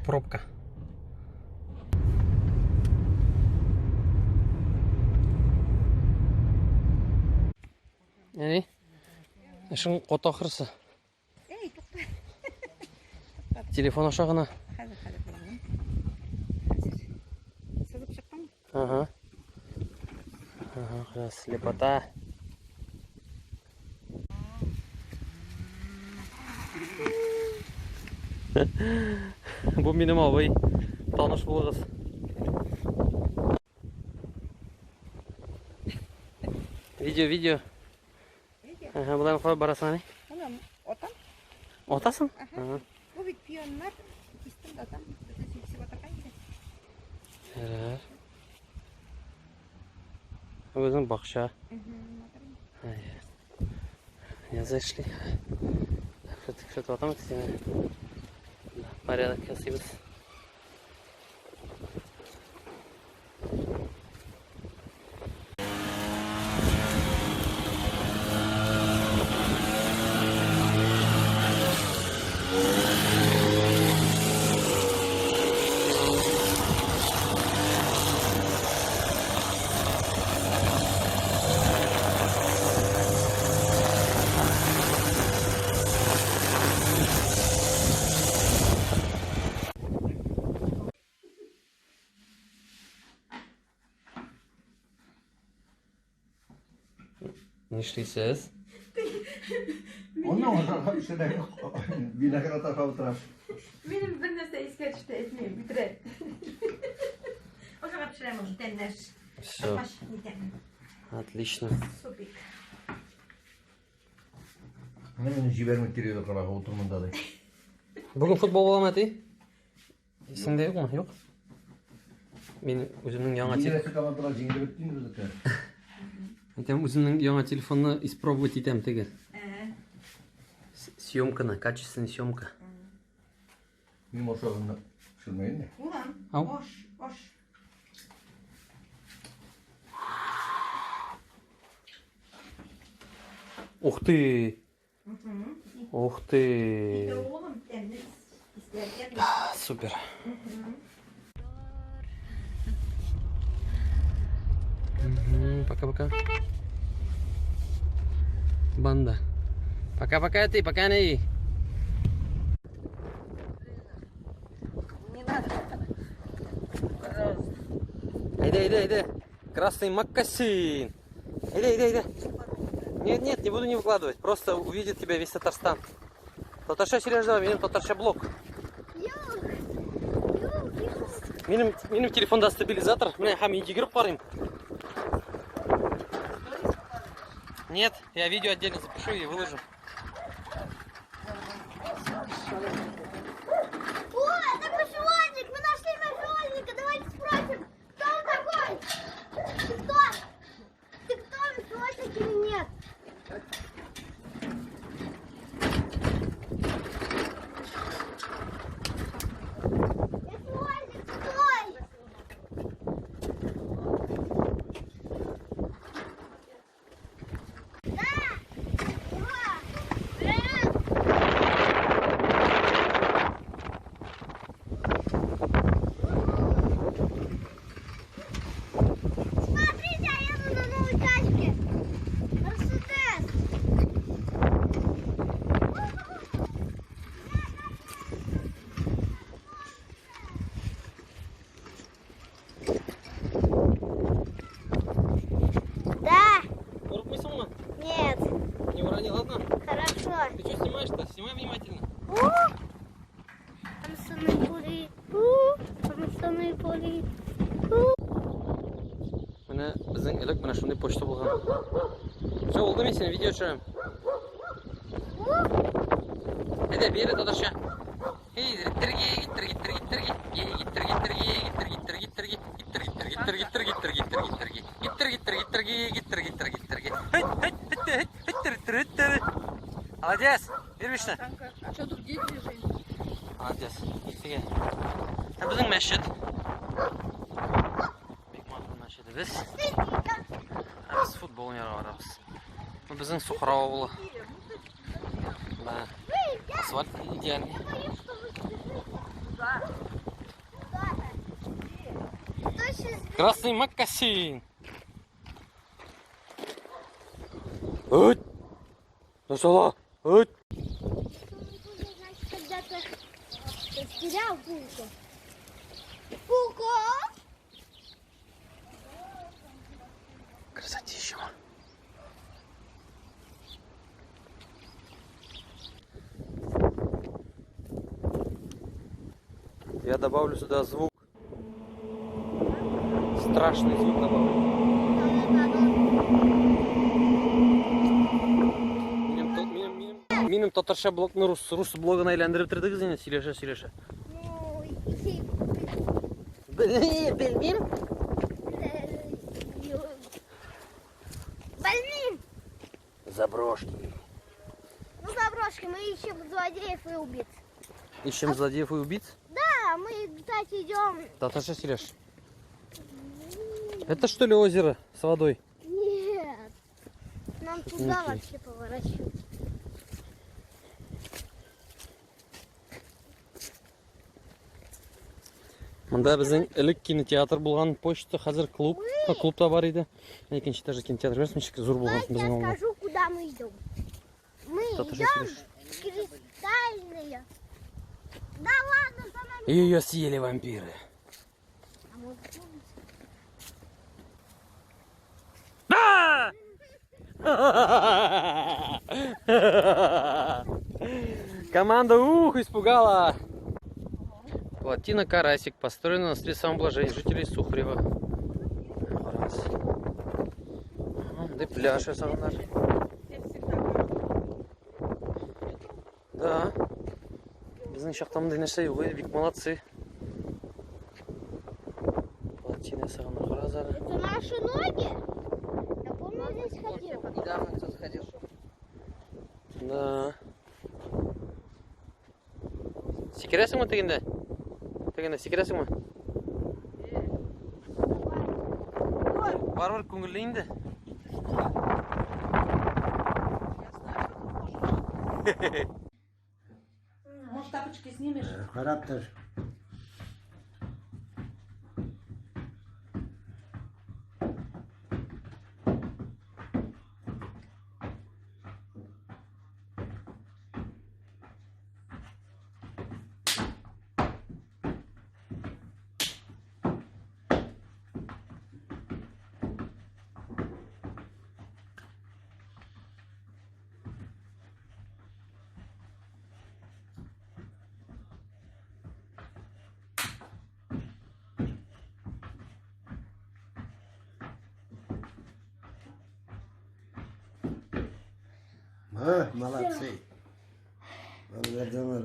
пробка. Yani, işin kota kırsı. Telefon aşağına. Sızıp çıktın mı? Aha. Aha, слепота. Bu benim abi. Tanış buluruz. Video. Aha, bularni qo'yib borasan. Ulan otam. Otasın? Aha. Bu bir piyonlar. İstim de otam. Sipsi otakaydı. Evet. Özün bakışa. Я зашли. Что-то там порядок красивый. Ne işliysiniz? Ondan işte bir ne kadar fotoğraf. Benim bir нәрсе искать, что etmeyeyim, bitirer. O zaman pişiremem, gidenler. Все, Baş giden. отлично. Subik. Ne beni jibermek geliyor kadar oturmanda da. Bugün futbol olamadi. Sende yok mu? Yok. Benim özümün yana Jingeresi kalandılar jinger bittiğini gözüküyor. Aytам, өзімнің яңа телефонны испробовать етем теге. Съемканы, качественный съемка. Benim o şovunda sürmeyin de. Ulan, Au. boş. Ух ты! Ух ты! İşte oğlum, kendiniz isterken de. Супер! Пока-пока. Банда. Пока-пока ты, пока не. Не надо. Пожалуйста. Иди. Красный макасин. Иди. Нет, не буду не выкладывать. Просто увидит тебя весь Татарстан. Татарша Сережа, менің Татарша блок. Менің телефонда стабилизатор. Мен хамиди кіріп барайым. Нет, я видео отдельно запишу и выложу. О, это машинник! Мы нашли машинника! Давайте спросим, кто он такой? Ты кто? Ты кто, машинник или нет? Машинник, стой! Смотрите, я еду на новой тачке. Мерседес. Да. Корпусом он? Нет. Не уронил, ладно? Хорошо. Ты что снимаешь-то? Снимай внимательно. Там самые пули. Там самые пули. Mana bizning ilk mana shunday pochta bo'lgan. Shu oldi men seni video tushiraman. Hadi beri Tatarcha. Hey, Молодец, веришь? А что тут дети жили? Молодец. А bizning masjid. Biz futbol o'ynayveramiz. Bu bizning Suhra ovuli. Asfalt idealniy. Красный макасин. Ой! Нашла! Ой! Значит, когда-то потерял пулку. Пулку! Красотища. Я добавлю сюда звук. Страшный звук добавлю. Минем татарша блокны рус блогына айландырып тырдыгыз эне сөйлеше. Ну, Білмеймін. Больным! Заброшки. Ну, заброшки, мы ищем злодеев и убийц. Ищем злодеев и убийц? Да, мы, кстати, идем... Татарша сөйлеш. Это что ли озеро с водой? Нет. Нам туда Окей. вообще поворачивать. Мында біздің ілік кинотеатр болған, почта, қазір клуб та бар еді. Екінші этажда кинотеатр көресің, зур болған Давайте біздің я ауылда. скажу, куда мы идем. Мы Татарша идем сөйлеш. в кристальные. Да ладно, за нами. Ее съели вампиры. А может, помните? Команда испугала. Плотина Карасик построена на средстве самообложения жителей Сухарева. Раз. Да пляж наш. Да. Біздің шақтамында нәрсе жоқ, бик молодцы. Плотина сағына қаразары. Это наши ноги? Я помню, здесь ходил. Недавно кто-то ходил. Да. Секіресің ма тегінде? Тегінде секіресің ма? Бар көңілі енді. Может, тапочки снимешь? Характер. Молодцы. Благодарю.